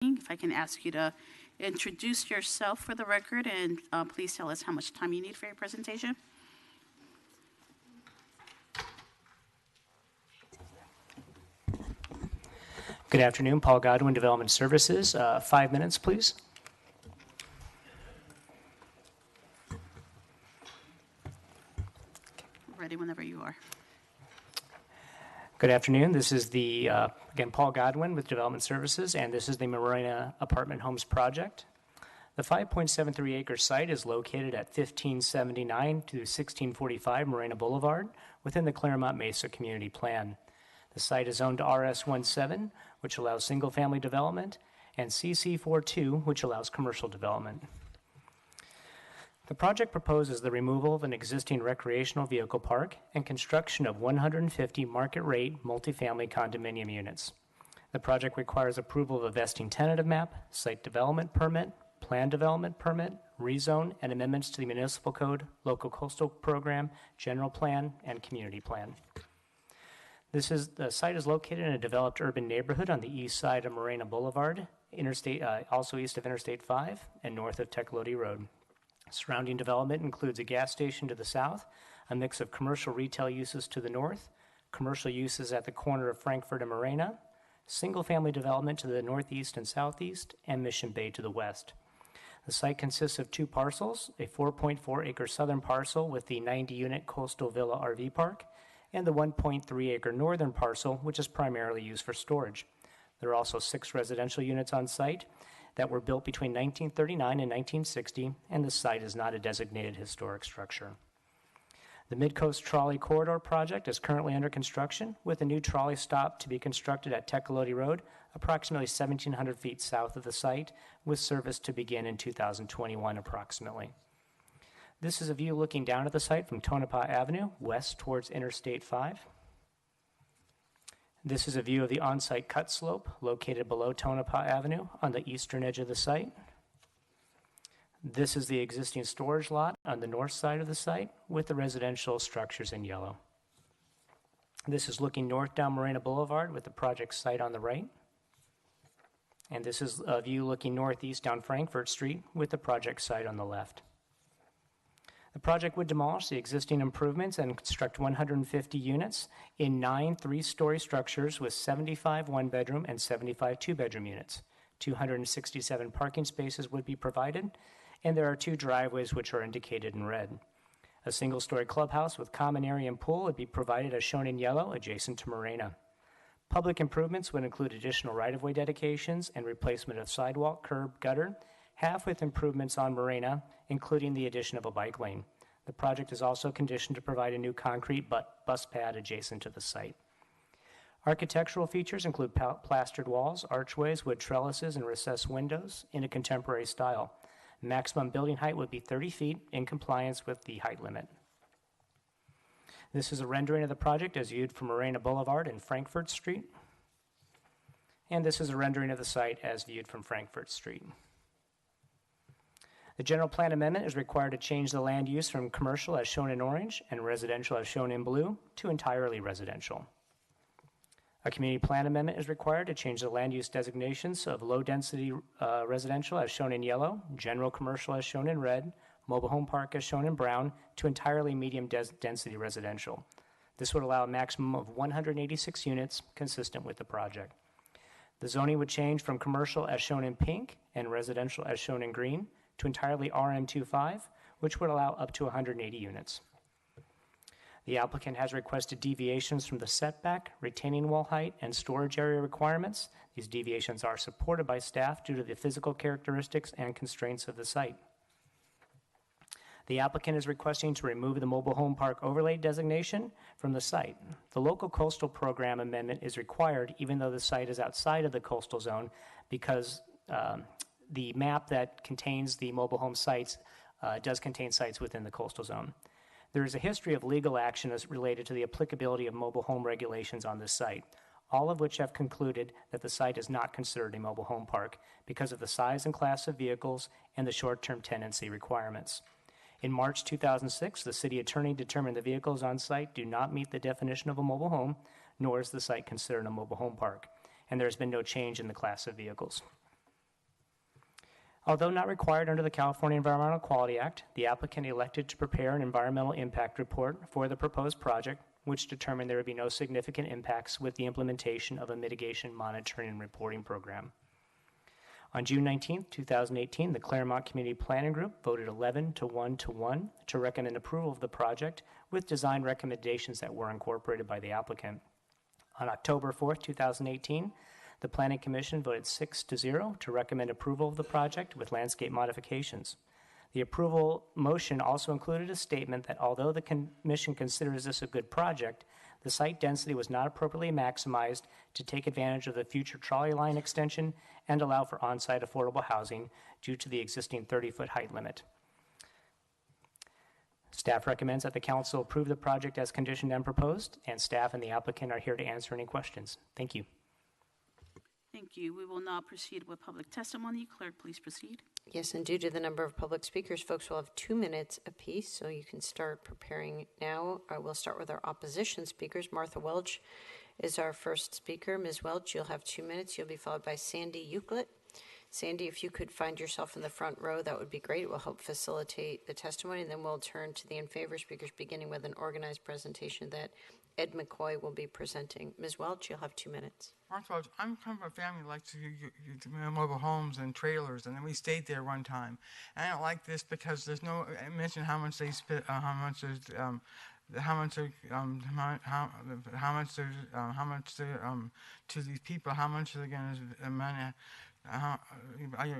If I can ask you to introduce yourself for the record and please tell us how much time you need for your presentation. Good afternoon, Paul Godwin, Development Services. 5 minutes, please. Ready whenever you are. Good afternoon. This is again, Paul Godwin with Development Services, and this is the Morena Apartment Homes Project. The 5.73 acre site is located at 1579 to 1645 Morena Boulevard within the Claremont Mesa Community Plan. The site is zoned to RS17, which allows single-family development, and CC42, which allows commercial development. The project proposes the removal of an existing recreational vehicle park and construction of 150 market-rate multifamily condominium units. The project requires approval of a vesting tentative map, site development permit, plan development permit, rezone, and amendments to the municipal code, local coastal program, general plan, and community plan. The site is located in a developed urban neighborhood on the east side of Morena Boulevard, also east of Interstate 5 and north of Tecolote Road. Surrounding development includes a gas station to the south, a mix of commercial retail uses to the north, commercial uses at the corner of Frankfurt and Morena, single-family development to the northeast and southeast, and Mission Bay to the west. The site consists of 2 parcels, a 4.4 acre southern parcel with the 90-unit Coastal Villa RV Park, and the 1.3 acre northern parcel, which is primarily used for storage. There are also 6 residential units on site that were built between 1939 and 1960, and the site is not a designated historic structure. The Midcoast Trolley Corridor project is currently under construction, with a new trolley stop to be constructed at Tecolote Road, approximately 1,700 feet south of the site, with service to begin in 2021 approximately. This is a view looking down at the site from Tonopah Avenue, west towards Interstate 5. This is a view of the on-site cut slope located below Tonopah Avenue on the eastern edge of the site. This is the existing storage lot on the north side of the site with the residential structures in yellow. This is looking north down Morena Boulevard with the project site on the right. And this is a view looking northeast down Frankfurt Street with the project site on the left. The project would demolish the existing improvements and construct 150 units in 9 3-story structures with 75 one-bedroom and 75 two-bedroom units. 267 parking spaces would be provided, and there are 2 driveways which are indicated in red. A single-story clubhouse with common area and pool would be provided as shown in yellow adjacent to Morena. Public improvements would include additional right-of-way dedications and replacement of sidewalk, curb, gutter, half with improvements on Morena, including the addition of a bike lane. The project is also conditioned to provide a new concrete bus pad adjacent to the site. Architectural features include plastered walls, archways, wood trellises, and recessed windows in a contemporary style. Maximum building height would be 30 feet in compliance with the height limit. This is a rendering of the project as viewed from Morena Boulevard and Frankfurt Street. And this is a rendering of the site as viewed from Frankfurt Street. The general plan amendment is required to change the land use from commercial as shown in orange and residential as shown in blue to entirely residential. A community plan amendment is required to change the land use designations of low density residential as shown in yellow, general commercial as shown in red, mobile home park as shown in brown to entirely medium density residential. This would allow a maximum of 186 units consistent with the project. The zoning would change from commercial as shown in pink and residential as shown in green to entirely RM25, which would allow up to 180 units. The applicant has requested deviations from the setback, retaining wall height, and storage area requirements. These deviations are supported by staff due to the physical characteristics and constraints of the site. The applicant is requesting to remove the mobile home park overlay designation from the site. The local coastal program amendment is required even though the site is outside of the coastal zone because the map that contains the mobile home sites does contain sites within the coastal zone. There is a history of legal action as related to the applicability of mobile home regulations on this site, all of which have concluded that the site is not considered a mobile home park because of the size and class of vehicles and the short-term tenancy requirements. In March 2006, the city attorney determined the vehicles on site do not meet the definition of a mobile home, nor is the site considered a mobile home park, and there has been no change in the class of vehicles. Although not required under the California Environmental Quality Act, the applicant elected to prepare an environmental impact report for the proposed project, which determined there would be no significant impacts with the implementation of a mitigation monitoring and reporting program. On June 19, 2018, the Claremont Community Planning Group voted 11 to 1 to 1 to recommend approval of the project with design recommendations that were incorporated by the applicant. On October 4, 2018, the Planning Commission voted 6 to 0 to recommend approval of the project with landscape modifications. The approval motion also included a statement that although the Commission considers this a good project, the site density was not appropriately maximized to take advantage of the future trolley line extension and allow for on-site affordable housing due to the existing 30-foot height limit. Staff recommends that the council approve the project as conditioned and proposed, and staff and the applicant are here to answer any questions. Thank you. Thank you. We will now proceed with public testimony. Clerk, please proceed. Yes, and due to the number of public speakers, folks will have 2 minutes apiece, so you can start preparing now. I will start with our opposition speakers. Martha Welch is our first speaker. Ms. Welch, you'll have 2 minutes. You'll be followed by Sandy Euclid. Sandy, if you could find yourself in the front row, that would be great. It will help facilitate the testimony, and then we'll turn to the in favor speakers, beginning with an organized presentation that Ed McCoy will be presenting. Ms. Welch, you'll have 2 minutes. First of all, I'm from a family that likes to mobile homes and trailers, and then we stayed there one time. And I don't like this because there's no mention how much they spend, how much to these people, how much they're going to money.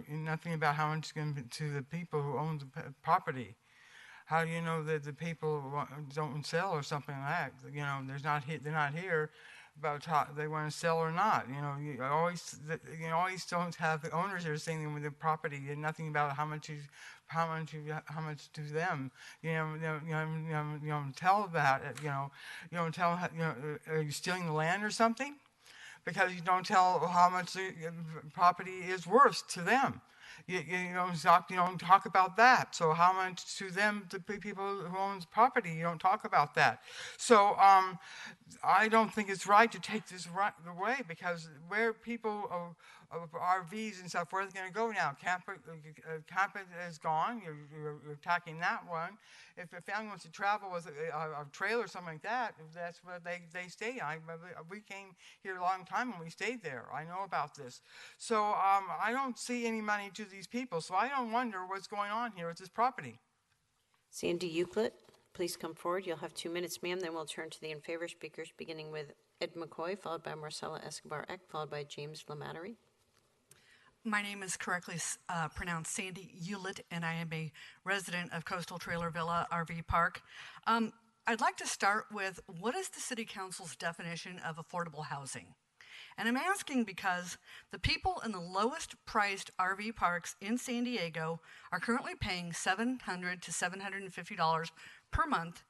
Nothing about how much is going to be to the people who own the property. How do you know that the people don't sell or something like that? You know, they're not here about how they want to sell or not. You always don't have the owners there saying with the property and nothing about how much to them. You don't tell about it. You don't tell. Are you stealing the land or something? Because you don't tell how much the property is worth to them. You don't talk about that. So how much to them, the people who own the property, you don't talk about that. So I don't think it's right to take this away, because where people of RVs and stuff, where are they going to go now? Camper is gone. You're attacking that one. If a family wants to travel with a trailer or something like that, that's where they stay. We came here a long time and we stayed there. I know about this. So I don't see any money to these people. So I don't wonder what's going on here with this property. Sandy Euclid, please come forward. You'll have 2 minutes, ma'am. Then we'll turn to the in favor speakers, beginning with Ed McCoy, followed by Marcella Escobar-Eck, followed by James Lamattery. My name is correctly pronounced Sandy Euclid, and I am a resident of Coastal Trailer Villa RV Park. I'd like to start with, what is the City Council's definition of affordable housing? And I'm asking because the people in the lowest priced RV parks in San Diego are currently paying $700 to $750 per month.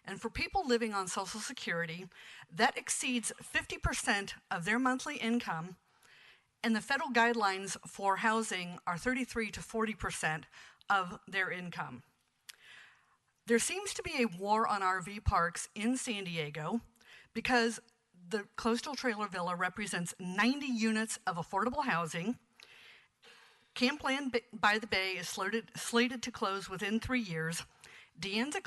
And for people living on Social Security, that exceeds 50% of their monthly income. And the federal guidelines for housing are 33 to 40% of their income. There seems to be a war on RV parks in San Diego because the Coastal Trailer Villa represents 90 units of affordable housing. Camp Land by the Bay is slated to close within 3 years. De Anza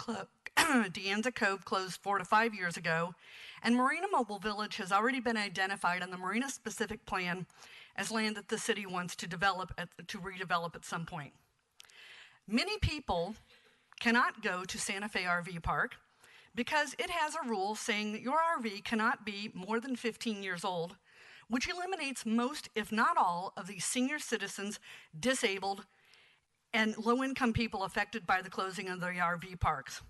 Cove closed 4 to 5 years ago. And Morena Mobile Village has already been identified on the Morena specific plan as land that the city wants to redevelop at some point. Many people cannot go to Santa Fe RV Park because it has a rule saying that your RV cannot be more than 15 years old, which eliminates most, if not all, of these senior citizens, disabled, and low-income people affected by the closing of the RV parks.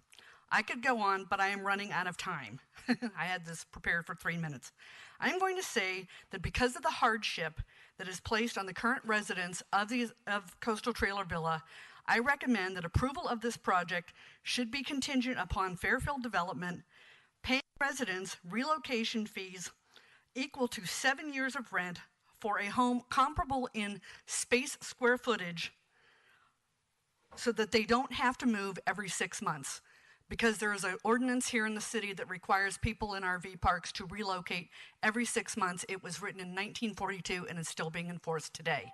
I could go on, but I am running out of time. I had this prepared for 3 minutes. I'm going to say that because of the hardship that is placed on the current residents of Coastal Trailer Villa, I recommend that approval of this project should be contingent upon Fairfield Development paying residents relocation fees equal to 7 years of rent for a home comparable in space square footage, so that they don't have to move every 6 months. Because there is an ordinance here in the city that requires people in RV parks to relocate every 6 months. It was written in 1942 and is still being enforced today.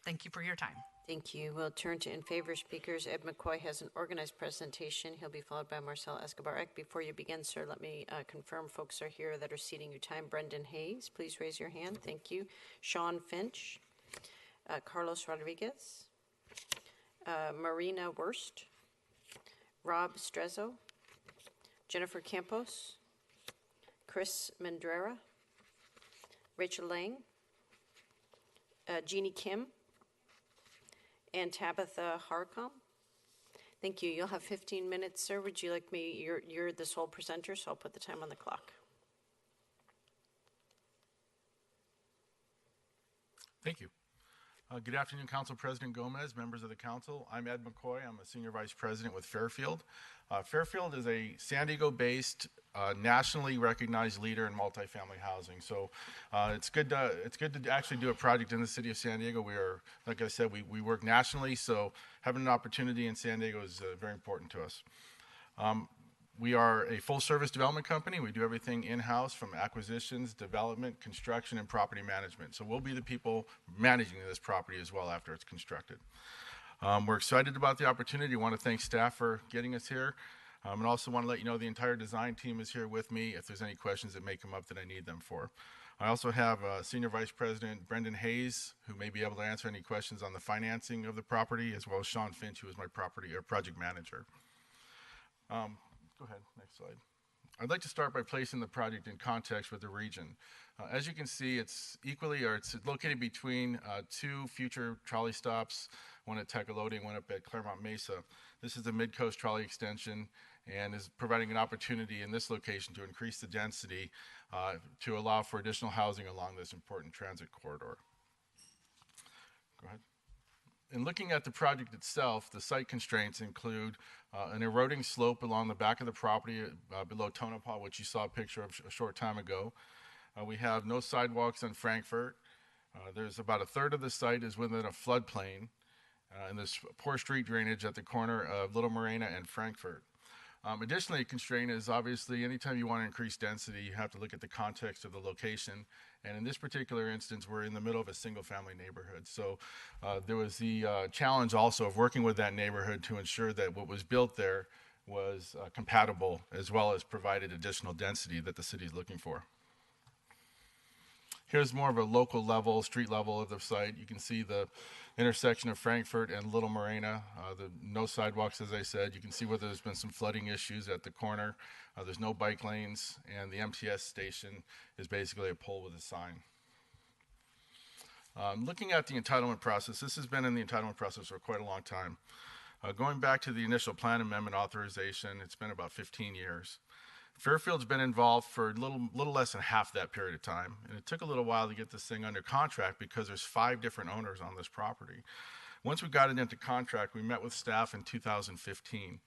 Thank you for your time. Thank you. We'll turn to in favor speakers. Ed McCoy has an organized presentation. He'll be followed by Marcel Escobar-Eck. Before you begin, sir, let me confirm folks are here that are ceding you time. Brendan Hayes, please raise your hand. Thank you. Sean Finch, Carlos Rodriguez, Marina Wurst, Rob Strezzo, Jennifer Campos, Chris Mandrera, Rachel Lang, Jeannie Kim, and Tabitha Harcom. Thank you. You'll have 15 minutes, sir. Would you like me? You're the sole presenter, so I'll put the time on the clock. Thank you. Good afternoon, Council President Gomez, members of the council. I'm Ed McCoy. I'm a Senior Vice President with Fairfield. Fairfield is a San Diego-based, nationally recognized leader in multifamily housing. So it's good to actually do a project in the city of San Diego. We are, like I said, we work nationally, so having an opportunity in San Diego is very important to us. We are a full-service development company. We do everything in-house from acquisitions, development, construction, and property management. So we'll be the people managing this property as well after it's constructed. We're excited about the opportunity. I want to thank staff for getting us here. And also want to let you know the entire design team is here with me if there's any questions that may come up that I need them for. I also have Senior Vice President Brendan Hayes, who may be able to answer any questions on the financing of the property, as well as Sean Finch, who is my project manager. Go ahead, next slide. I'd like to start by placing the project in context with the region. As you can see, it's located between two future trolley stops, one at Tecolote, one up at Claremont Mesa. This is the Mid-Coast Trolley Extension and is providing an opportunity in this location to increase the density to allow for additional housing along this important transit corridor. Go ahead. In looking at the project itself, the site constraints include an eroding slope along the back of the property below Tonopah, which you saw a picture of a short time ago. We have no sidewalks on Frankfurt. There's about a third of the site is within a floodplain, and there's poor street drainage at the corner of Little Morena and Frankfurt. Additionally, a constraint is obviously anytime you want to increase density, you have to look at the context of the location. And in this particular instance, we're in the middle of a single-family neighborhood. So there was the challenge also of working with that neighborhood to ensure that what was built there was compatible, as well as provided additional density that the city is looking for. Here's more of a local level, street level of the site. You can see the intersection of Frankfurt and Little Morena. No sidewalks, as I said. You can see where there's been some flooding issues at the corner. There's no bike lanes, and the MTS station is basically a pole with a sign. Looking at the entitlement process, this has been in the entitlement process for quite a long time. Going back to the initial plan amendment authorization, it's been about 15 years. Fairfield's been involved for a little less than half that period of time, and it took a little while to get this thing under contract because there's 5 different owners on this property. Once we got it into contract, we met with staff in 2015.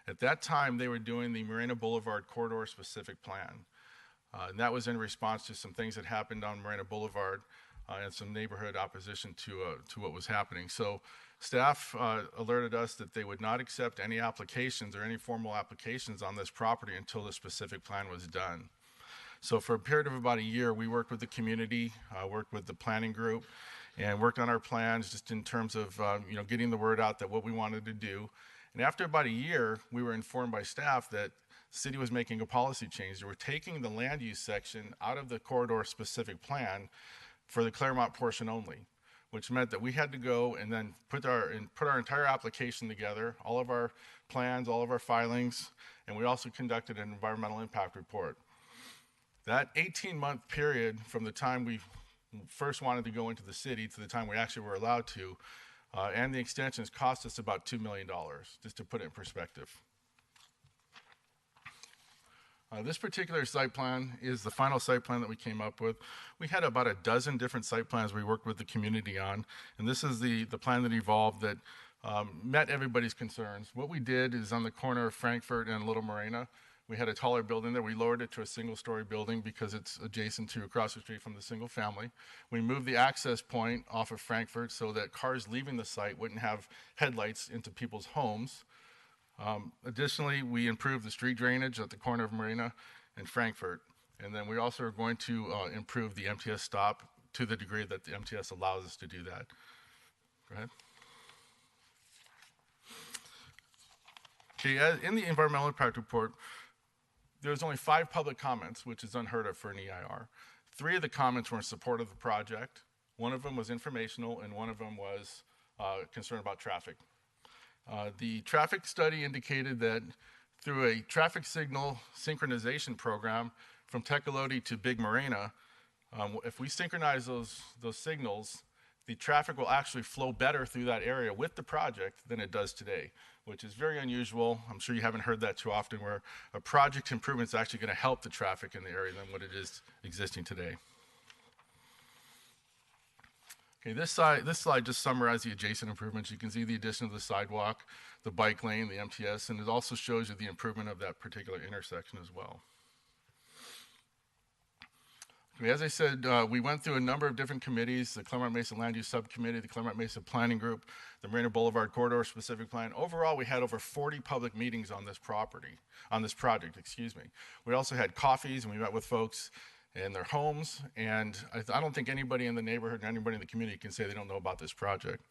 At that time, they were doing the Morena Boulevard corridor specific plan, and that was in response to some things that happened on Morena Boulevard and some neighborhood opposition to what was happening. So staff alerted us that they would not accept any applications or any formal applications on this property until the specific plan was done. So for a period of about a year, we worked with the community, worked with the planning group, and worked on our plans just in terms of getting the word out that what we wanted to do. And after about a year, we were informed by staff that the city was making a policy change. They were taking the land use section out of the corridor specific plan for the Claremont portion only, which meant that we had to go and then put our entire application together, all of our plans, all of our filings, and we also conducted an environmental impact report. That 18-month period from the time we first wanted to go into the city to the time we actually were allowed to, and the extensions cost us about $2 million, just to put it in perspective. This particular site plan is the final site plan that we came up with. We had about a dozen different site plans we worked with the community on, and this is the plan that evolved that met everybody's concerns. What we did is on the corner of Frankfurt and Little Morena, we had a taller building there. We lowered it to a single-story building because it's adjacent to across the street from the single family. We moved the access point off of Frankfurt so that cars leaving the site wouldn't have headlights into people's homes. Additionally, we improved the street drainage at the corner of Morena and Frankfurt. And then we also are going to improve the MTS stop to the degree that the MTS allows us to do that. Go ahead. Okay, in the environmental impact report, there's only 5 public comments, which is unheard of for an EIR. 3 of the comments were in support of the project. 1 of them was informational, and 1 of them was concerned about traffic. The traffic study indicated that through a traffic signal synchronization program from Tecolote to Big Morena, if we synchronize those signals, the traffic will actually flow better through that area with the project than it does today, which is very unusual. I'm sure you haven't heard that too often, where a project improvement is actually going to help the traffic in the area than what it is existing today. Okay, this slide just summarizes the adjacent improvements. You can see the addition of the sidewalk, the bike lane, the MTS, and it also shows you the improvement of that particular intersection as well. Okay, as I said, we went through a number of different committees: the Claremont Mesa Land Use Subcommittee, the Claremont Mesa Planning Group, the Morena Boulevard Corridor Specific Plan. Overall, we had over 40 public meetings on this project, excuse me. We also had coffees, and we met with folks in their homes, and I don't think anybody in the neighborhood or anybody in the community can say they don't know about this project.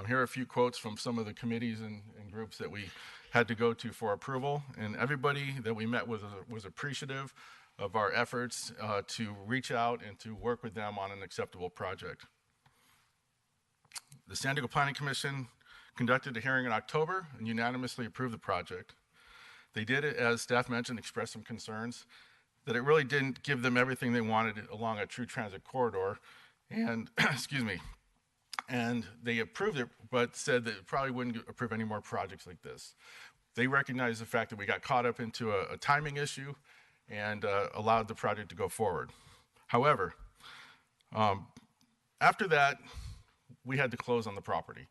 Here are a few quotes from some of the committees and groups that we had to go to for approval, and everybody that we met with was appreciative of our efforts to reach out and to work with them on an acceptable project. The San Diego Planning Commission conducted a hearing in October and unanimously approved the project. They did it, as staff mentioned, express some concerns that it really didn't give them everything they wanted along a true transit corridor, and excuse me, and they approved it, but said that it probably wouldn't approve any more projects like this. They recognized the fact that we got caught up into a timing issue and allowed the project to go forward. However, after that, we had to close on the property.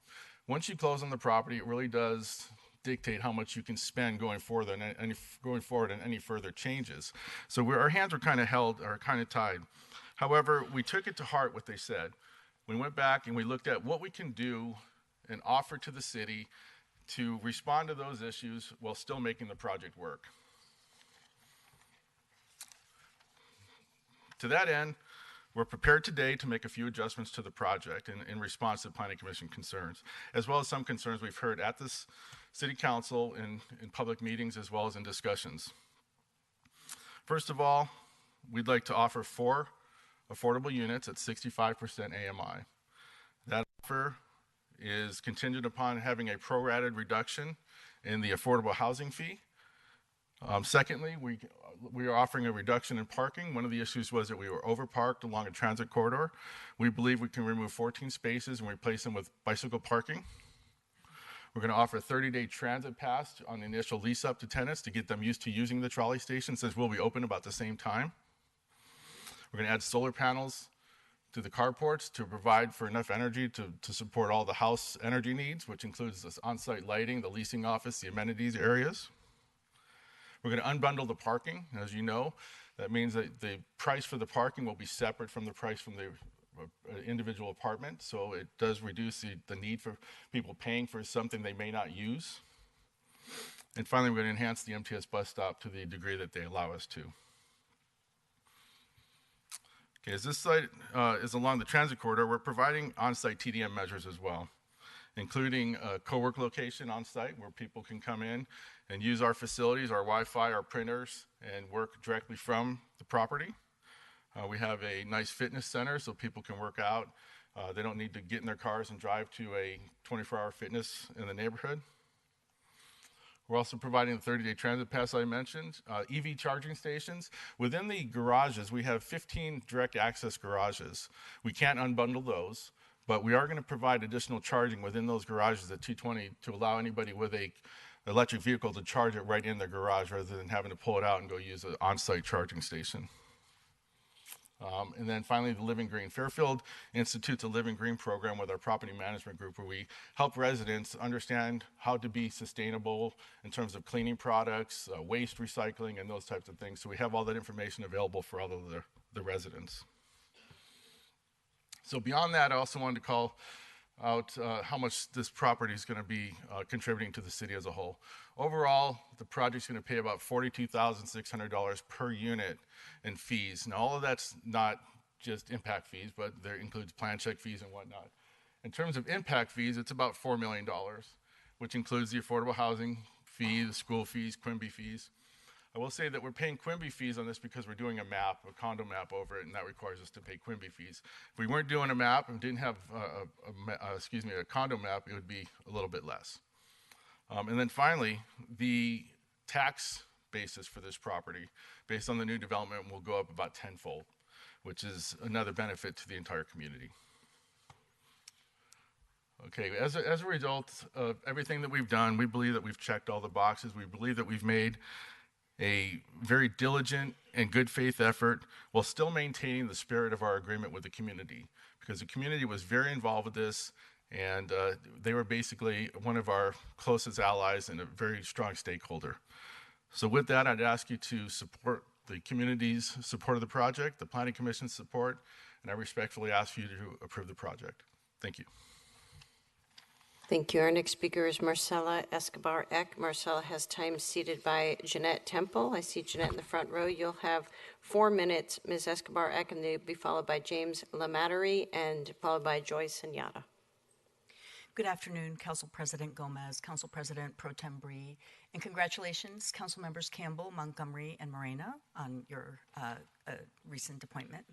Once you close on the property, it really does dictate how much you can spend going forward and any further changes. So our hands were kind of tied. However, we took it to heart what they said. We went back and we looked at what we can do and offer to the city to respond to those issues while still making the project work. To that end, we're prepared today to make a few adjustments to the project in response to the Planning Commission concerns, as well as some concerns we've heard at this City Council in public meetings as well as in discussions. First of all, we'd like to offer 4 affordable units at 65% AMI. That offer is contingent upon having a prorated reduction in the affordable housing fee. Secondly, we are offering a reduction in parking. One of the issues was that we were overparked along a transit corridor. We believe we can remove 14 spaces and replace them with bicycle parking. We're going to offer a 30-day transit pass on the initial lease up to tenants to get them used to using the trolley station, since we'll be open about the same time. We're going to add solar panels to the carports to provide for enough energy to support all the house energy needs, which includes this on-site lighting, the leasing office, the amenities areas. We're going to unbundle the parking. As you know, that means that the price for the parking will be separate from the price from the individual apartment, so it does reduce the need for people paying for something they may not use. And finally, we're going to enhance the MTS bus stop to the degree that they allow us to. Okay, as this site is along the transit corridor, we're providing on-site TDM measures as well, including a co-work location on-site where people can come in and use our facilities, our Wi-Fi, our printers, and work directly from the property. We have a nice fitness center so people can work out. They don't need to get in their cars and drive to a 24-hour fitness in the neighborhood. We're also providing the 30-day transit pass I mentioned. EV charging stations. Within the garages, we have 15 direct access garages. We can't unbundle those, but we are going to provide additional charging within those garages at 220 to allow anybody with a electric vehicle to charge it right in their garage rather than having to pull it out and go use an on-site charging station. And then finally, the Living Green. Fairfield institutes a Living Green program with our property management group where we help residents understand how to be sustainable in terms of cleaning products, waste recycling, and those types of things. So we have all that information available for all of the residents. So beyond that, I also wanted to call out how much this property is going to be contributing to the city as a whole. Overall, the project's going to pay about $42,600 per unit in fees. Now, all of that's not just impact fees, but there includes plan check fees and whatnot. In terms of impact fees, it's about $4 million, which includes the affordable housing fee, the school fees, Quimby fees. I will say that we're paying Quimby fees on this because we're doing a map, a condo map over it, and that requires us to pay Quimby fees. If we weren't doing a map and didn't have a condo map, it would be a little bit less. And then finally, the tax basis for this property, based on the new development, will go up about tenfold, which is another benefit to the entire community. Okay, as a result of everything that we've done, we believe that we've checked all the boxes. We believe that we've made a very diligent and good faith effort while still maintaining the spirit of our agreement with the community, because the community was very involved with this, and they were basically one of our closest allies and a very strong stakeholder. So with that, I'd ask you to support the community's support of the project, the Planning Commission's support, and I respectfully ask you to approve the project. Thank you. Thank you. Our next speaker is Marcela Escobar-Eck. Marcela has time seated by Jeanette Temple. I see Jeanette in the front row. You'll have 4 minutes, Ms. Escobar-Eck, and they'll be followed by James Lamattery and followed by Joyce Senyata. Good afternoon, Council President Gomez, Council President Pro Tem Bree, and congratulations, Council Members Campbell, Montgomery, and Morena on your recent appointment.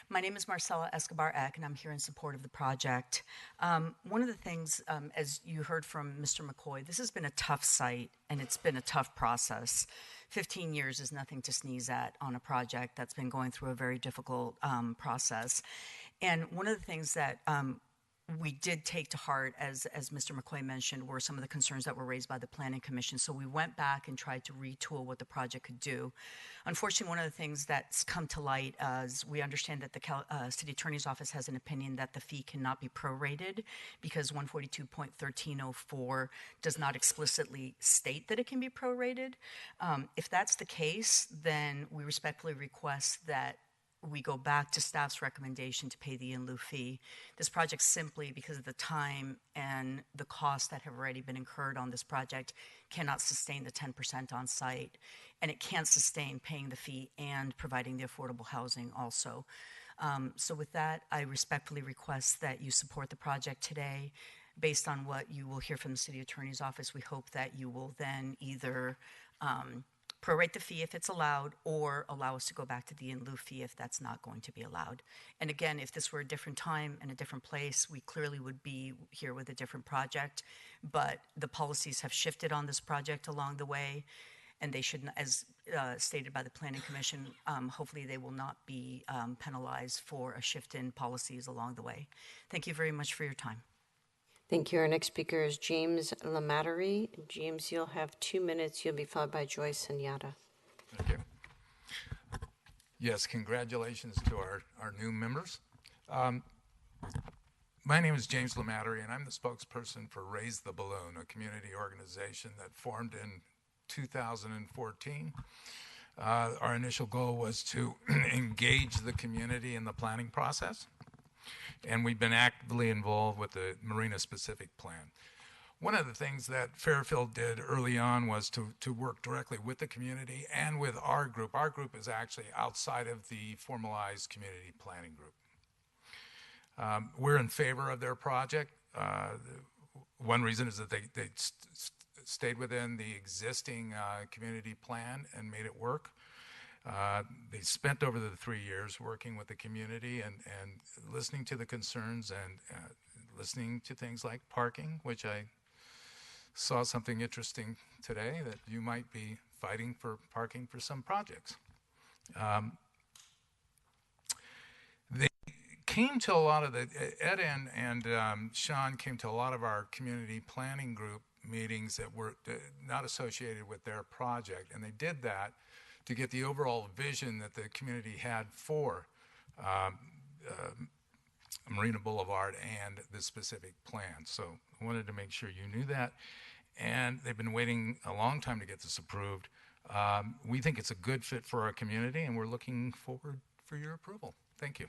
My name is Marcela Escobar-Eck, and I'm here in support of the project. One of the things, as you heard from Mr. McCoy, this has been a tough site, and it's been a tough process. 15 years is nothing to sneeze at on a project that's been going through a very difficult process. And one of the things that we did take to heart, as Mr. McCoy mentioned, were some of the concerns that were raised by the Planning Commission. So we went back and tried to retool what the project could do. Unfortunately, one of the things that's come to light is we understand that the City Attorney's Office has an opinion that the fee cannot be prorated because 142.1304 does not explicitly state that it can be prorated. If that's the case, then we respectfully request that we go back to staff's recommendation to pay the in lieu fee. This project, simply because of the time and the costs that have already been incurred on this project, cannot sustain the 10% on site, and it can't sustain paying the fee and providing the affordable housing also. So with that, I respectfully request that you support the project today. Based on what you will hear from the City Attorney's Office, we hope that you will then either prorate the fee if it's allowed, or allow us to go back to the in lieu fee if that's not going to be allowed. And again, if this were a different time and a different place, we clearly would be here with a different project, but the policies have shifted on this project along the way, and they should, as stated by the Planning Commission, hopefully they will not be penalized for a shift in policies along the way. Thank you very much for your time. Thank you. Our next speaker is James Lamattery. James, you'll have 2 minutes. You'll be followed by Joyce Senyata. Thank you. Yes, congratulations to our new members. My name is James Lamattery, and I'm the spokesperson for Raise the Balloon, a community organization that formed in 2014. Our initial goal was to engage the community in the planning process, and we've been actively involved with the Morena-specific plan. One of the things that Fairfield did early on was to work directly with the community and with our group. Our group is actually outside of the formalized community planning group. We're in favor of their project. One reason is that they stayed within the existing community plan and made it work. They spent over the 3 years working with the community and listening to the concerns and listening to things like parking, which I saw something interesting today, that you might be fighting for parking for some projects. They came to a lot of the, Ed and Sean came to a lot of our community planning group meetings that were not associated with their project, and they did that to get the overall vision that the community had for Marina Boulevard and the specific plan. So I wanted to make sure you knew that. And they've been waiting a long time to get this approved. We think it's a good fit for our community, and we're looking forward for your approval. Thank you.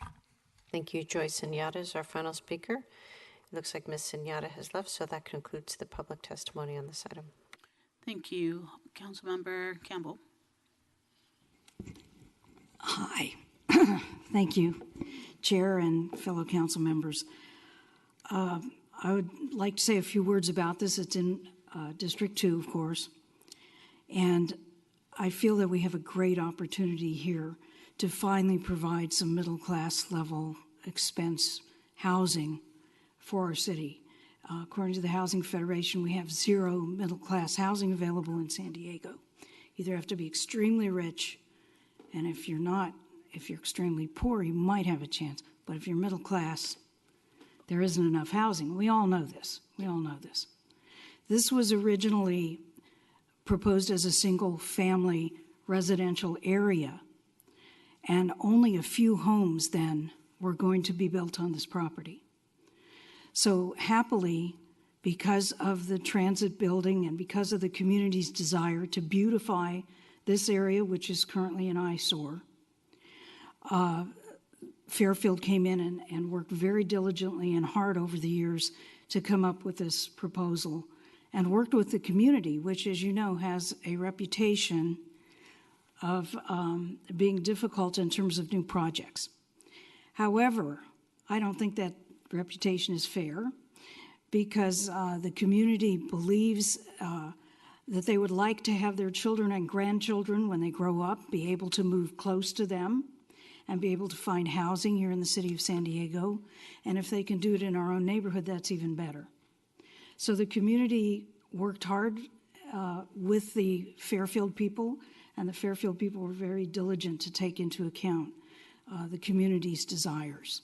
Thank you. Joyce Senyata is our final speaker. It looks like Ms. Senyata has left, so that concludes the public testimony on this item. Thank you. Councilmember Campbell. Hi. Thank you, Chair and fellow council members. I would like to say a few words about this. It's in District 2, of course. And I feel that we have a great opportunity here to finally provide some middle-class level expense housing for our city. According to the Housing Federation, we have 0 middle-class housing available in San Diego. You either have to be extremely rich, and if you're extremely poor, you might have a chance. But if you're middle class, there isn't enough housing. We all know this. This was originally proposed as a single-family residential area, and only a few homes then were going to be built on this property. So happily, because of the transit building and because of the community's desire to beautify this area, which is currently an eyesore, Fairfield came in and worked very diligently and hard over the years to come up with this proposal, and worked with the community, which, as you know, has a reputation of being difficult in terms of new projects. However, I don't think that reputation is fair, because the community believes that they would like to have their children and grandchildren, when they grow up, be able to move close to them and be able to find housing here in the city of San Diego. And if they can do it in our own neighborhood, that's even better. So the community worked hard with the Fairfield people, and the Fairfield people were very diligent to take into account the community's desires.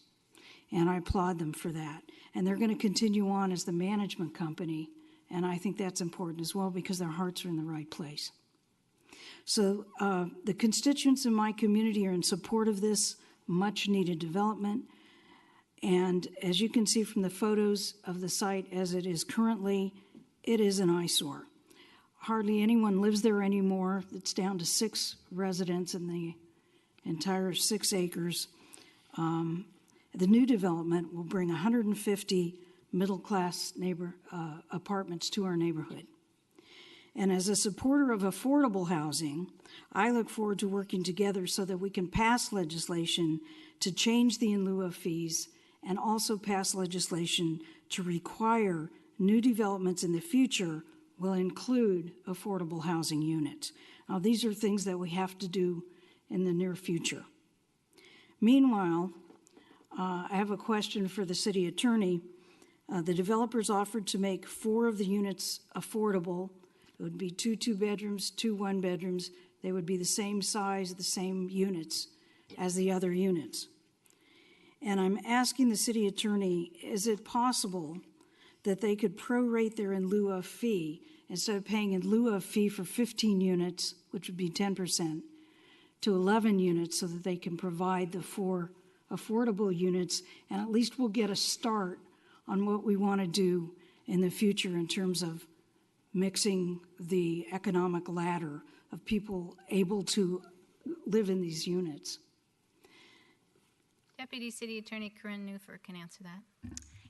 And I applaud them for that. And they're going to continue on as the management company, and I think that's important as well, because their hearts are in the right place. So the constituents in my community are in support of this much-needed development. And as you can see from the photos of the site as it is currently, it is an eyesore. Hardly anyone lives there anymore. It's down to 6 residents in the entire 6 acres. The new development will bring 150 middle-class apartments to our neighborhood. And as a supporter of affordable housing, I look forward to working together so that we can pass legislation to change the in lieu of fees, and also pass legislation to require new developments in the future will include affordable housing units. Now, these are things that we have to do in the near future. Meanwhile, I have a question for the city attorney. The developers offered to make 4 of the units affordable. It would be 2 2-bedrooms, 2 1-bedrooms. They would be the same size, the same units as the other units. And I'm asking the city attorney, is it possible that they could prorate their in lieu of fee, instead of paying in lieu of fee for 15 units, which would be 10%, to 11 units, so that they can provide the 4 affordable units, and at least we'll get a start on what we want to do in the future in terms of mixing the economic ladder of people able to live in these units. Deputy City Attorney Corinne Newfer can answer that.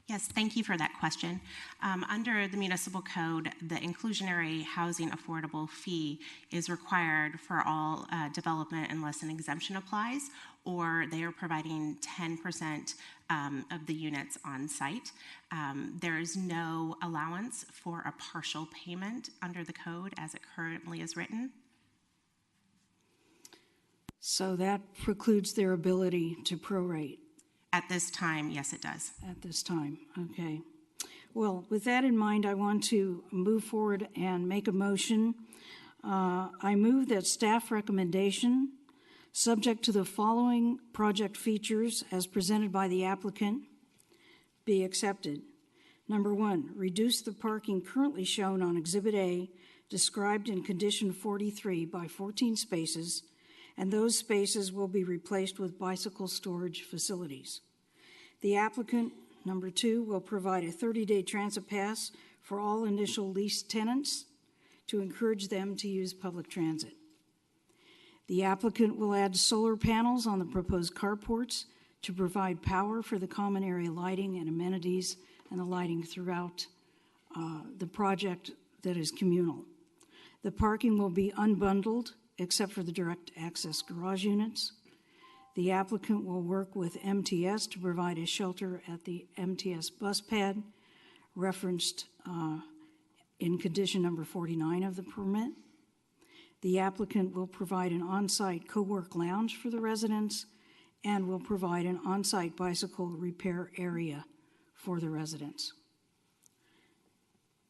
Yes, thank you for that question. Under the municipal code, the inclusionary housing affordable fee is required for all development unless an exemption applies, or they are providing 10% of the units on site. There is no allowance for a partial payment under the code as it currently is written. So that precludes their ability to prorate. At this time, yes, it does. At this time, okay. Well, with that in mind, I want to move forward and make a motion. I move that staff recommendation, subject to the following project features as presented by the applicant, be accepted. Number 1, reduce the parking currently shown on Exhibit A, described in condition 43 by 14 spaces, and those spaces will be replaced with bicycle storage facilities. The applicant, number 2, will provide a 30-day transit pass for all initial lease tenants to encourage them to use public transit. The applicant will add solar panels on the proposed carports to provide power for the common area lighting and amenities and the lighting throughout the project that is communal. The parking will be unbundled except for the direct access garage units. The applicant will work with MTS to provide a shelter at the MTS bus pad referenced in condition number 49 of the permit. The applicant will provide an on-site co-work lounge for the residents and will provide an on-site bicycle repair area for the residents.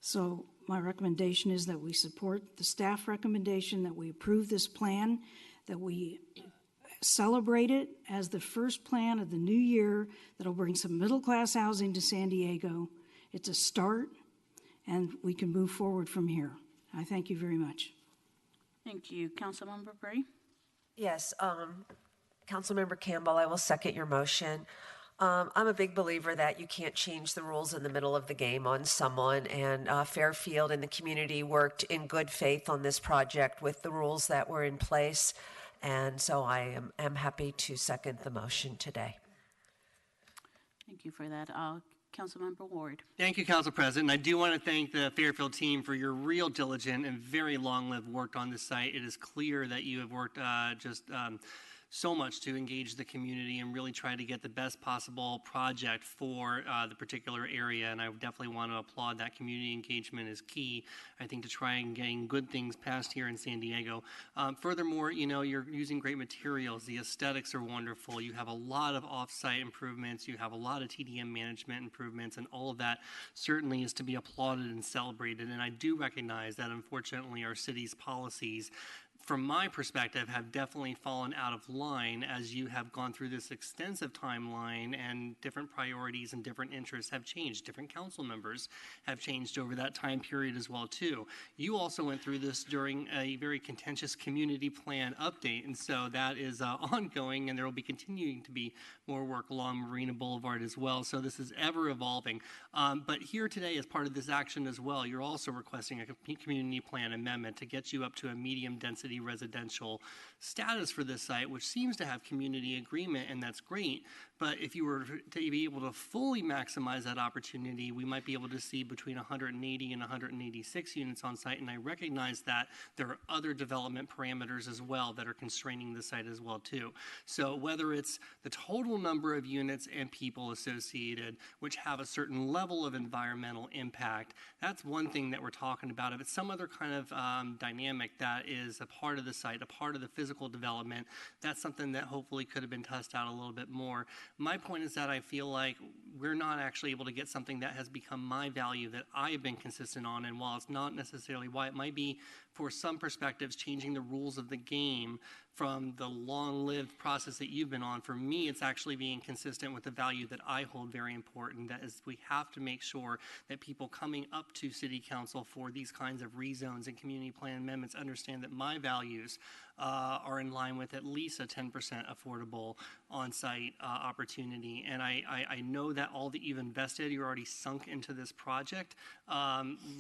So my recommendation is that we support the staff recommendation, that we approve this plan, that we celebrate it as the first plan of the new year that'll bring some middle-class housing to San Diego. It's a start, and we can move forward from here. I thank you very much. Thank you. Councilmember Bray? Yes, Councilmember Campbell, I will second your motion. I'm a big believer that you can't change the rules in the middle of the game on someone, and Fairfield and the community worked in good faith on this project with the rules that were in place, and so I am happy to second the motion today. Thank you for that. Councilmember Ward. Thank you, Council President. I do want to thank the Fairfield team for your real diligent and very long-lived work on this site. It is clear that you have worked so much to engage the community and really try to get the best possible project for the particular area. And I definitely want to applaud that. Community engagement is key, I think, to trying getting good things passed here in San Diego. Furthermore, you know, you're using great materials. The aesthetics are wonderful. You have a lot of off-site improvements. You have a lot of TDM management improvements, and all of that certainly is to be applauded and celebrated. And I do recognize that, unfortunately, our city's policies, from my perspective, have definitely fallen out of line as you have gone through this extensive timeline, and different priorities and different interests have changed. Different council members have changed over that time period as well, too. You also went through this during a very contentious community plan update, and so that is ongoing, and there will be continuing to be more work along Marina Boulevard as well. So this is ever evolving. But here today, as part of this action as well, you're also requesting a community plan amendment to get you up to a medium density residential status for this site, which seems to have community agreement, and that's great. But if you were to be able to fully maximize that opportunity, we might be able to see between 180 and 186 units on site. And I recognize that there are other development parameters as well that are constraining the site as well, too. So whether it's the total number of units and people associated, which have a certain level of environmental impact, that's one thing that we're talking about. If it's some other kind of dynamic that is a part of the site, a part of the physical development, that's something that hopefully could have been tested out a little bit more. My point is that I feel like we're not actually able to get something that has become my value that I have been consistent on, and while it's not necessarily why it might be, for some perspectives, changing the rules of the game from the long-lived process that you've been on, for me, it's actually being consistent with the value that I hold very important. That is, we have to make sure that people coming up to City Council for these kinds of rezones and community plan amendments understand that my values are in line with at least a 10% affordable on-site opportunity. And I know that all that you've invested, you're already sunk into this project,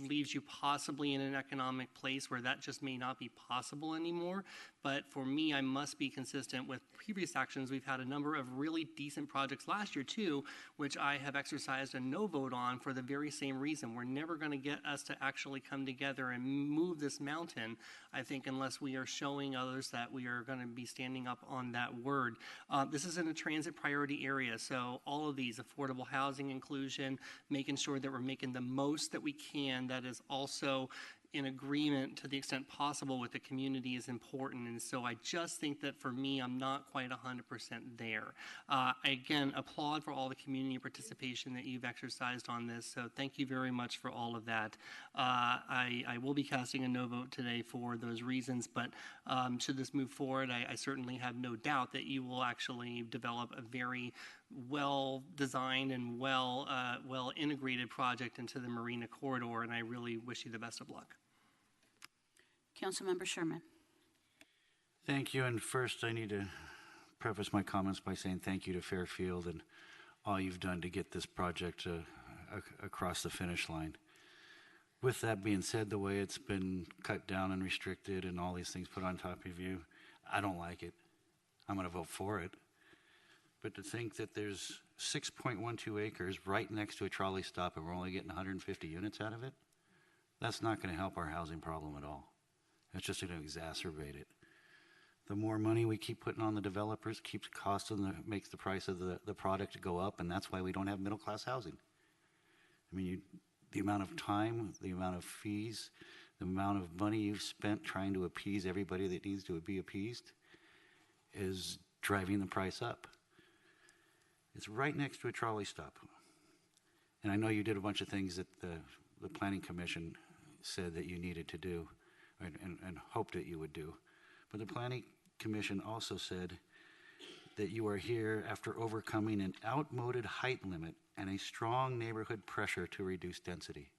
leaves you possibly in an economic place where that just may not be possible anymore. But for me, I must be consistent with previous actions. We've had a number of really decent projects last year, too, which I have exercised a no vote on for the very same reason. We're never going to get us to actually come together and move this mountain, I think, unless we are showing others that we are going to be standing up on that word. This is in a transit priority area, so all of these, affordable housing inclusion, making sure that we're making the most that we can, that is also in agreement to the extent possible with the community is important. And so I just think that for me, I'm not quite 100% there. I again applaud for all the community participation that you've exercised on this. So thank you very much for all of that. I will be casting a no vote today for those reasons, but should this move forward, I certainly have no doubt that you will actually develop a very well-designed and well integrated project into the Marina corridor, and I really wish you the best of luck. Councilmember Sherman. Thank you. And first, I need to preface my comments by saying thank you to Fairfield and all you've done to get this project across the finish line. With that being said, the way it's been cut down and restricted and all these things put on top of you, I don't like it. I'm going to vote for it. But to think that there's 6.12 acres right next to a trolley stop and we're only getting 150 units out of it, that's not going to help our housing problem at all. It's just going to exacerbate it. The more money we keep putting on the developers keeps costing, makes the price of the product go up, and that's why we don't have middle-class housing. I mean, the amount of time, the amount of fees, The amount of money you've spent trying to appease everybody that needs to be appeased is driving the price up. It's right next to a trolley stop. And I know you did a bunch of things that the Planning Commission said that you needed to do and hoped that you would do. But the Planning Commission also said that you are here after overcoming an outmoded height limit and a strong neighborhood pressure to reduce density.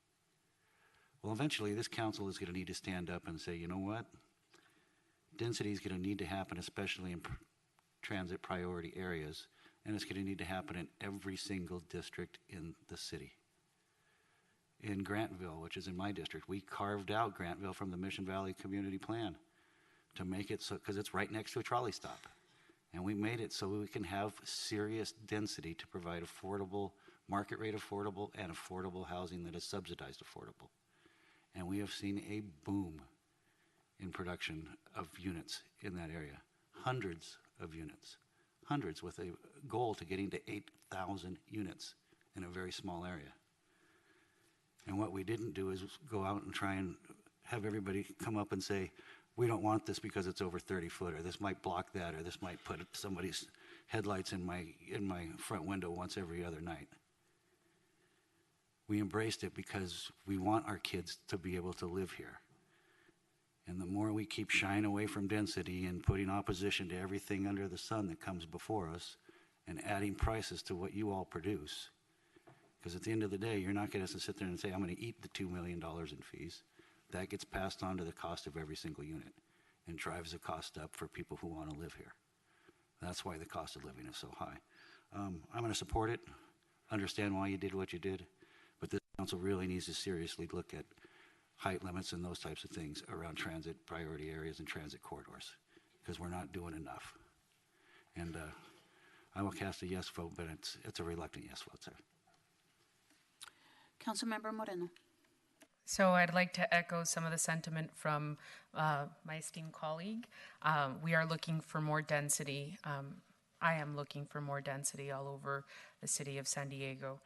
Well, eventually this council is going to need to stand up and say, you know what? Density is going to need to happen, especially in transit priority areas, and it's going to need to happen in every single district in the city. In Grantville, which is in my district, we carved out Grantville from the Mission Valley Community Plan to make it so, because it's right next to a trolley stop. And we made it so we can have serious density to provide affordable, market rate affordable, and affordable housing that is subsidized affordable. And we have seen a boom in production of units in that area. Hundreds of units. Hundreds, with a goal to getting to 8,000 units in a very small area. And what we didn't do is go out and try and have everybody come up and say, we don't want this because it's over 30 foot, or this might block that, or this might put somebody's headlights in my front window once every other night. We embraced it because we want our kids to be able to live here. And the more we keep shying away from density and putting opposition to everything under the sun that comes before us and adding prices to what you all produce, because at the end of the day, you're not going to sit there and say, I'm going to eat the $2 million in fees. That gets passed on to the cost of every single unit and drives the cost up for people who want to live here. That's why the cost of living is so high. I'm going to support it, understand why you did what you did, but this council really needs to seriously look at height limits and those types of things around transit priority areas and transit corridors, because we're not doing enough. And I will cast a yes vote, but it's a reluctant yes vote, sir. Councilmember Moreno. So I'd like to echo some of the sentiment from my esteemed colleague. We are looking for more density. I am looking for more density all over the city of San Diego.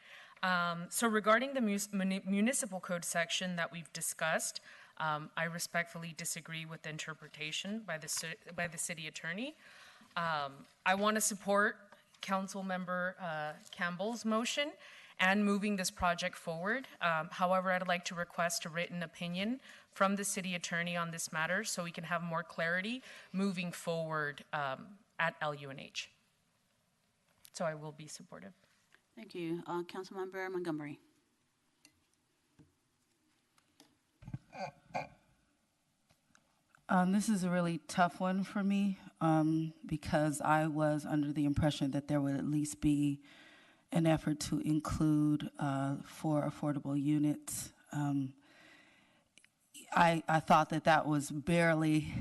So regarding the municipal code section that we've discussed, I respectfully disagree with the interpretation by the city attorney. I want to support Councilmember Campbell's motion and moving this project forward. However, I'd like to request a written opinion from the city attorney on this matter so we can have more clarity moving forward at LUNH. So I will be supportive. Thank you. Councilmember Montgomery. This is a really tough one for me because I was under the impression that there would at least be an effort to include 4 affordable units. I thought that was barely,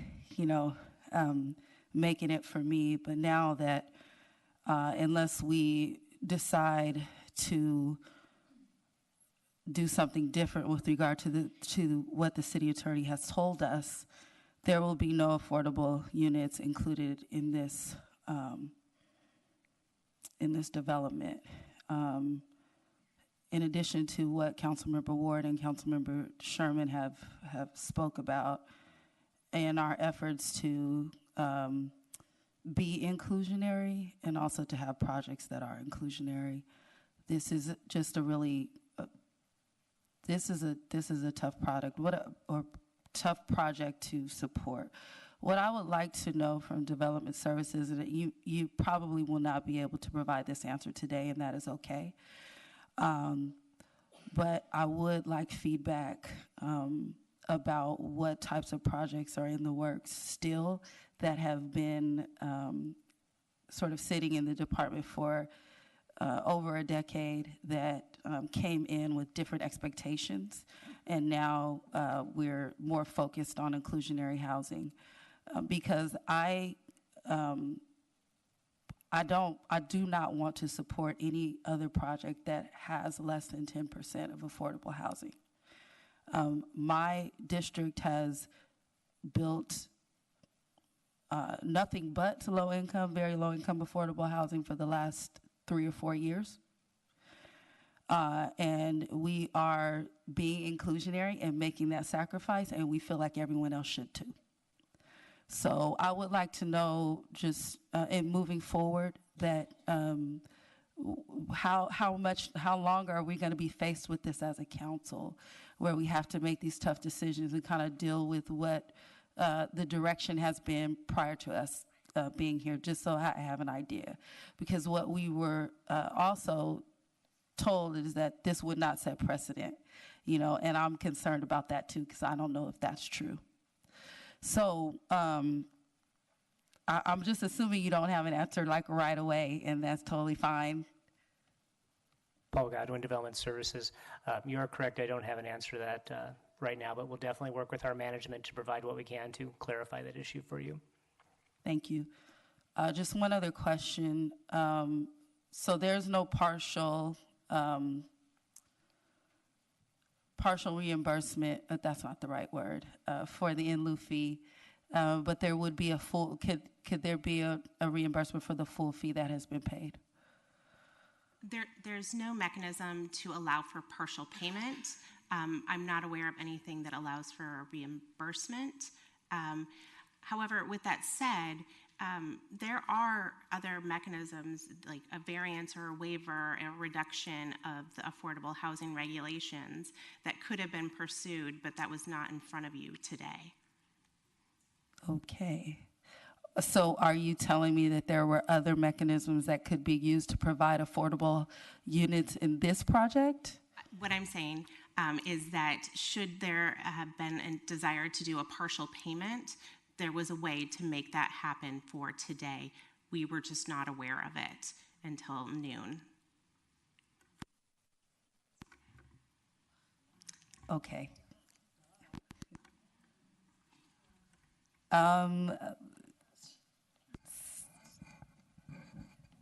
making it for me. But now that unless we decide to do something different with regard to what the city attorney has told us, there will be no affordable units included in this development. In addition to what Councilmember Ward and Councilmember Sherman have spoke about, and our efforts to be inclusionary and also to have projects that are inclusionary, this is just a really this is a tough product. Tough project to support. What I would like to know from Development Services, and you probably will not be able to provide this answer today, and that is okay. But I would like feedback about what types of projects are in the works still that have been sort of sitting in the department for over a decade that came in with different expectations, and now we're more focused on inclusionary housing. Because I do not want to support any other project that has less than 10% of affordable housing. My district has built nothing but low income, very low income affordable housing for the last 3 or 4 years. And we are being inclusionary and making that sacrifice, and we feel like everyone else should too. So I would like to know, just in moving forward, that how long are we going to be faced with this as a council, where we have to make these tough decisions and kind of deal with what the direction has been prior to us being here, just so I have an idea. Because what we were also told is that this would not set precedent, and I'm concerned about that too, because I don't know if that's true. So I'm just assuming you don't have an answer like right away, and that's totally fine. Paul Godwin, Development Services. You are correct, I don't have an answer to that right now, but we'll definitely work with our management to provide what we can to clarify that issue for you. Thank you. Just one other question. So there's no partial reimbursement, that's not the right word, for the in lieu fee, but there would be a full, could there be a reimbursement for the full fee that has been paid? There's no mechanism to allow for partial payment. I'm not aware of anything that allows for a reimbursement. However, with that said, there are other mechanisms like a variance or a waiver, a reduction of the affordable housing regulations that could have been pursued, but that was not in front of you today. Okay. So are you telling me that there were other mechanisms that could be used to provide affordable units in this project? What I'm saying is that should there have been a desire to do a partial payment, there was a way to make that happen for today. We were just not aware of it until noon. Okay.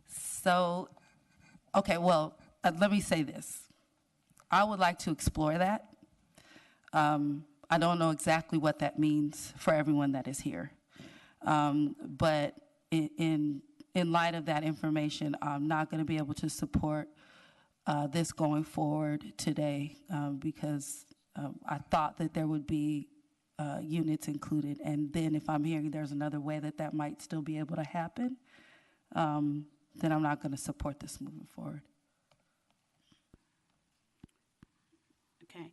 So, okay, well, let me say this. I would like to explore that. I don't know exactly what that means for everyone that is here. But in light of that information, I'm not going to be able to support this going forward today because I thought that there would be units included. And then if I'm hearing there's another way that might still be able to happen, then I'm not going to support this moving forward. Okay.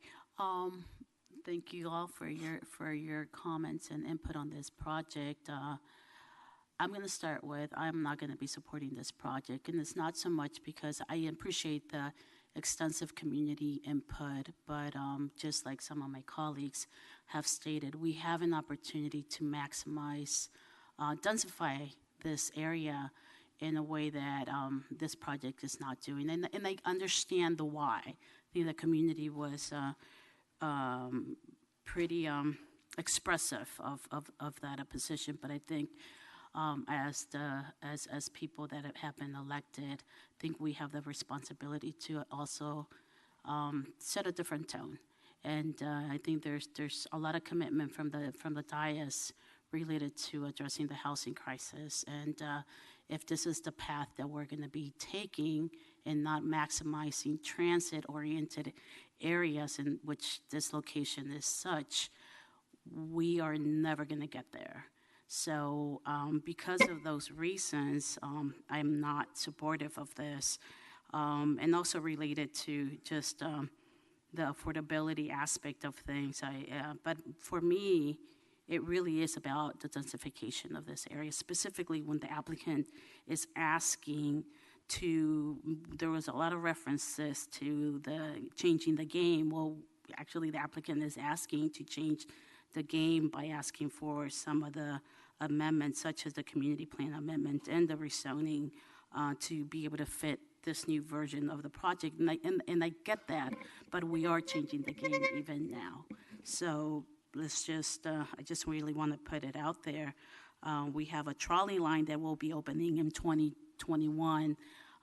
Thank you all for your comments and input on this project. I'm going to start with I'm not going to be supporting this project, and it's not so much because I appreciate the extensive community input, but just like some of my colleagues have stated, we have an opportunity to maximize, densify this area in a way that this project is not doing, and I understand the why. I think the community was pretty expressive of that opposition, but I think as people that have been elected, I think we have the responsibility to also set a different tone. And I think there's a lot of commitment from the dais related to addressing the housing crisis. And if this is the path that we're going to be taking and not maximizing transit-oriented areas in which this location is such, we are never going to get there. So because of those reasons, I'm not supportive of this. And also related to just the affordability aspect of things. But for me, it really is about the densification of this area, specifically when the applicant is asking there was a lot of references to the changing the game. Well, actually the applicant is asking to change the game by asking for some of the amendments, such as the community plan amendment and the rezoning, to be able to fit this new version of the project. And I get that, but we are changing the game even now. So let's just, I just really want to put it out there. We have a trolley line that will be opening in 2021,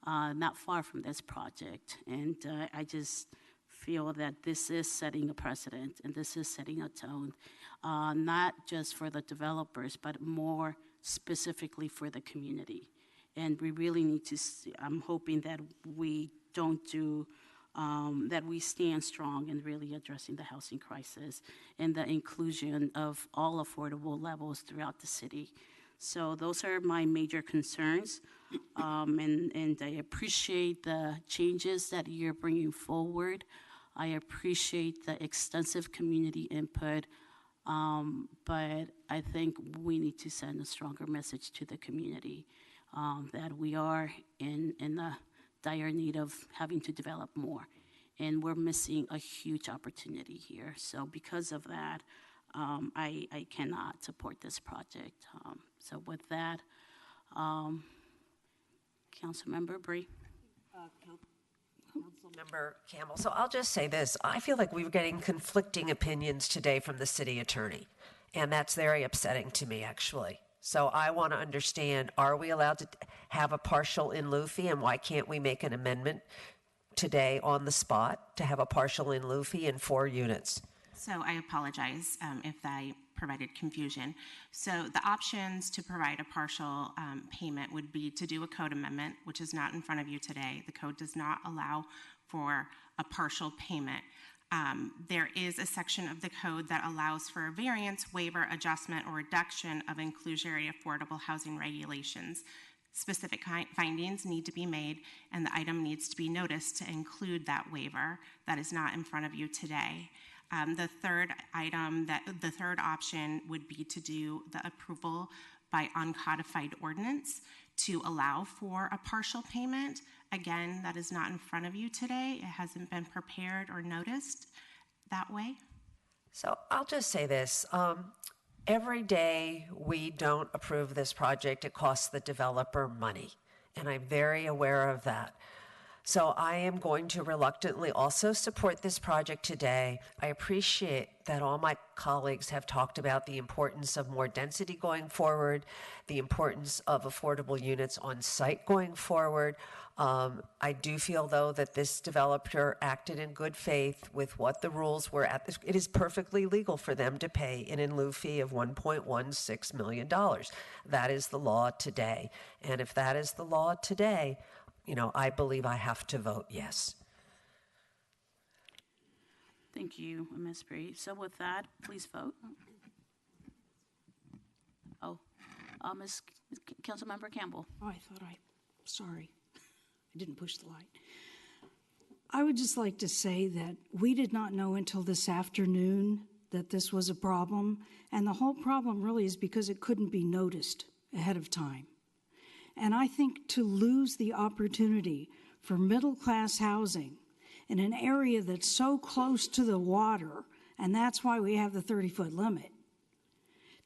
not far from this project. And I just feel that this is setting a precedent and this is setting a tone, not just for the developers, but more specifically for the community. And we really need to, I'm hoping that we don't do that we stand strong in really addressing the housing crisis and the inclusion of all affordable levels throughout the city. So those are my major concerns, and I appreciate the changes that you're bringing forward. I appreciate the extensive community input, but I think we need to send a stronger message to the community that we are in the dire need of having to develop more, and we're missing a huge opportunity here. So because of that, I cannot support this project. So with that, Councilmember Bree. Councilmember Campbell. So I'll just say this. I feel like we were getting conflicting opinions today from the city attorney, and that's very upsetting to me, actually. So I want to understand, are we allowed to have a partial in lieu fee, and why can't we make an amendment today on the spot to have a partial in lieu fee in 4 units? So I apologize if I provided confusion. So the options to provide a partial payment would be to do a code amendment, which is not in front of you today. The code does not allow for a partial payment. There is a section of the code that allows for a variance, waiver, adjustment, or reduction of inclusionary affordable housing regulations. Specific findings need to be made, and the item needs to be noticed to include that waiver. That is not in front of you today. The third option would be to do the approval by uncodified ordinance to allow for a partial payment. Again, that is not in front of you today. It hasn't been prepared or noticed that way. So I'll just say this. Every day we don't approve this project, it costs the developer money, and I'm very aware of that. So I am going to reluctantly also support this project today. I appreciate that all my colleagues have talked about the importance of more density going forward, the importance of affordable units on site going forward. I do feel, though, that this developer acted in good faith with what the rules were at. It is perfectly legal for them to pay an in lieu fee of $1.16 million. That is the law today. And if that is the law today, I believe I have to vote yes. Thank you, Ms. Bree. So with that, please vote. Councilmember Campbell. Oh, sorry. I didn't push the light. I would just like to say that we did not know until this afternoon that this was a problem, and the whole problem really is because it couldn't be noticed ahead of time. And I think to lose the opportunity for middle-class housing in an area that's so close to the water, and that's why we have the 30-foot limit,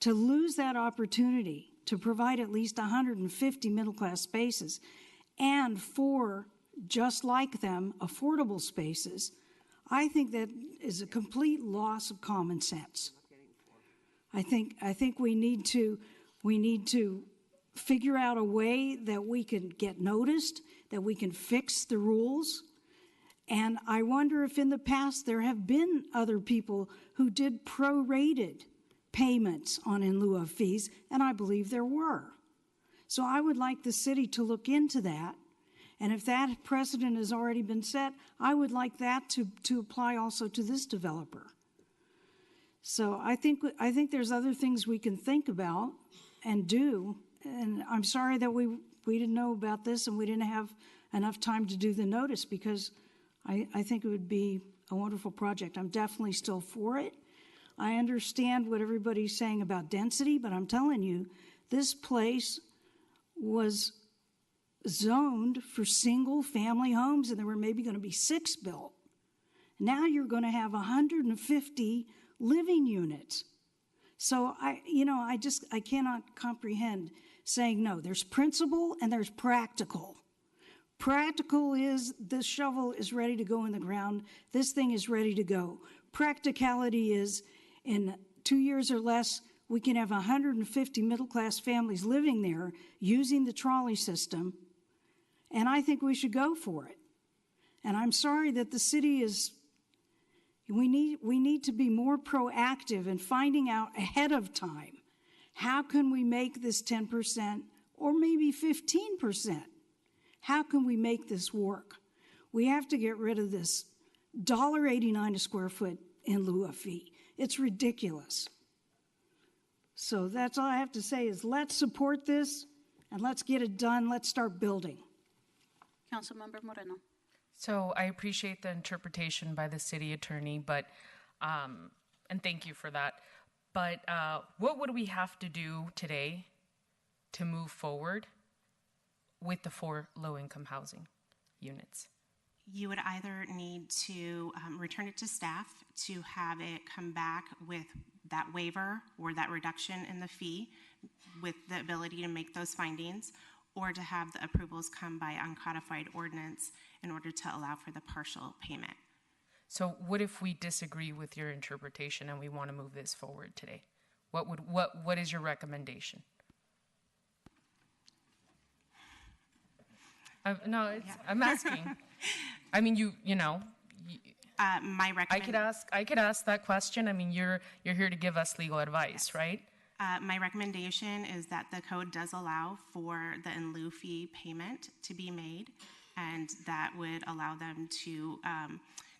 to lose that opportunity to provide at least 150 middle-class spaces and 4, just like them, affordable spaces, I think that is a complete loss of common sense. I think we need to figure out a way that we can get noticed, that we can fix the rules. And I wonder if in the past there have been other people who did prorated payments on in lieu of fees, and I believe there were. So I would like the city to look into that. And if that precedent has already been set, I would like that to apply also to this developer. So I think there's other things we can think about and do. And I'm sorry that we didn't know about this and we didn't have enough time to do the notice, because I think it would be a wonderful project. I'm definitely still for it. I understand what everybody's saying about density, but I'm telling you, this place was zoned for single-family homes, and there were maybe going to be 6 built. Now you're going to have 150 living units. So I cannot comprehend saying no. There's principle and there's practical. Practical is this shovel is ready to go in the ground. This thing is ready to go. Practicality is in 2 years or less, we can have 150 middle-class families living there using the trolley system, and I think we should go for it. And I'm sorry that the city is, we need to be more proactive in finding out ahead of time, how can we make this 10% or maybe 15%? How can we make this work? We have to get rid of this $1.89 a square foot in lieu of fee. It's ridiculous. So that's all I have to say is let's support this and let's get it done. Let's start building. Councilmember Moreno. So I appreciate the interpretation by the city attorney, but, and thank you for that. But what would we have to do today to move forward with the 4 low-income housing units? You would either need to return it to staff to have it come back with that waiver or that reduction in the fee with the ability to make those findings, or to have the approvals come by uncodified ordinance in order to allow for the partial payment. So what if we disagree with your interpretation and we want to move this forward today? What is your recommendation? I'm asking. I mean, you know. My recommendation. I could ask that question. I mean, you're here to give us legal advice, right? My recommendation is that the code does allow for the in lieu fee payment to be made, and that would allow them to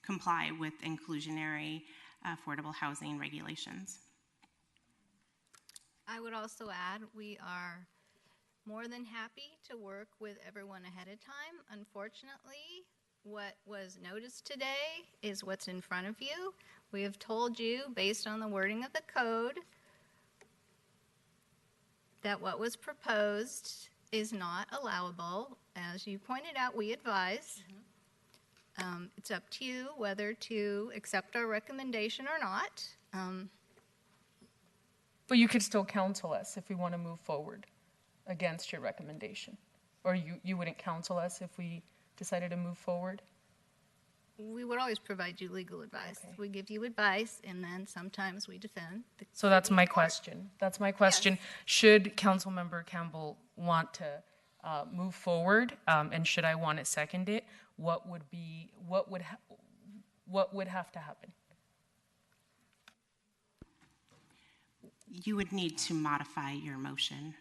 comply with inclusionary affordable housing regulations. I would also add, we are more than happy to work with everyone ahead of time. Unfortunately, what was noticed today is what's in front of you. We have told you, based on the wording of the code, that what was proposed is not allowable. As you pointed out, we advise. It's up to you whether to accept our recommendation or not. But you could still counsel us if we want to move forward against your recommendation. Or you wouldn't counsel us if we decided to move forward? We would always provide you legal advice. Okay. We give you advice, and then sometimes we defend. So that's my question. That's my question. Yes. Should Councilmember Campbell want to move forward, and should I want to second it? What would have to happen? You would need to modify your motion.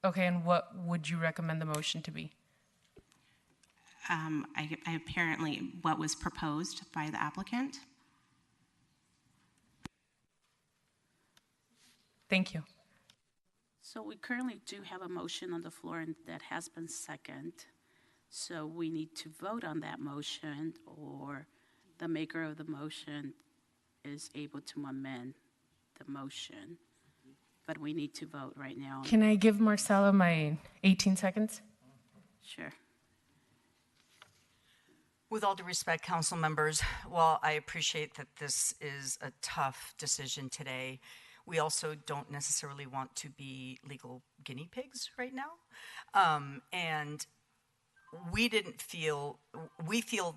Okay, and what would you recommend the motion to be? I apparently what was proposed by the applicant. Thank you. So we currently do have a motion on the floor and that has been seconded. So we need to vote on that motion, or the maker of the motion is able to amend the motion. But we need to vote right now. Can I give Marcella my 18 seconds? Sure. With all due respect, council members, while I appreciate that this is a tough decision today, we also don't necessarily want to be legal guinea pigs right now. And we feel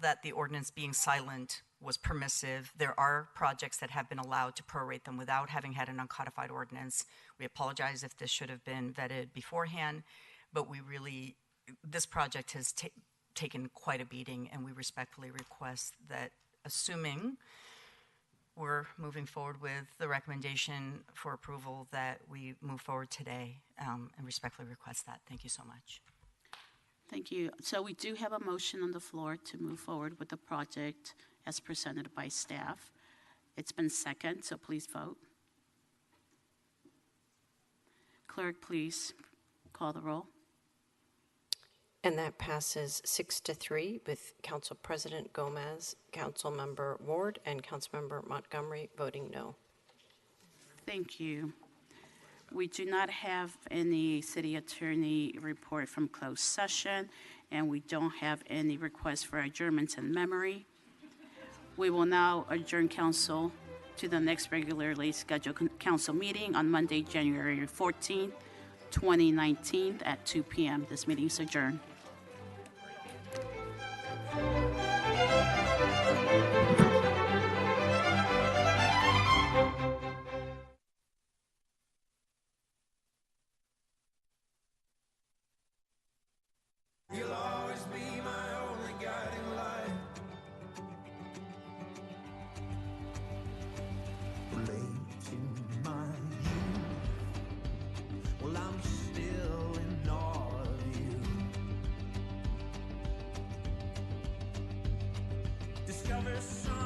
that the ordinance being silent was permissive. There are projects that have been allowed to prorate them without having had an uncodified ordinance. We apologize if this should have been vetted beforehand, but this project has taken quite a beating, and we respectfully request that, assuming we're moving forward with the recommendation for approval, that we move forward today, and respectfully request that. Thank you so much. Thank you. So we do have a motion on the floor to move forward with the project as presented by staff. It's been seconded, so please vote. Clerk, please call the roll. And that passes 6-3 with Council President Gomez, Councilmember Ward, and Councilmember Montgomery voting no. Thank you. We do not have any city attorney report from closed session, and we don't have any requests for adjournments in memory. We will now adjourn council to the next regularly scheduled council meeting on Monday, January 14th, 2019 at 2 p.m. This meeting is adjourned. sun.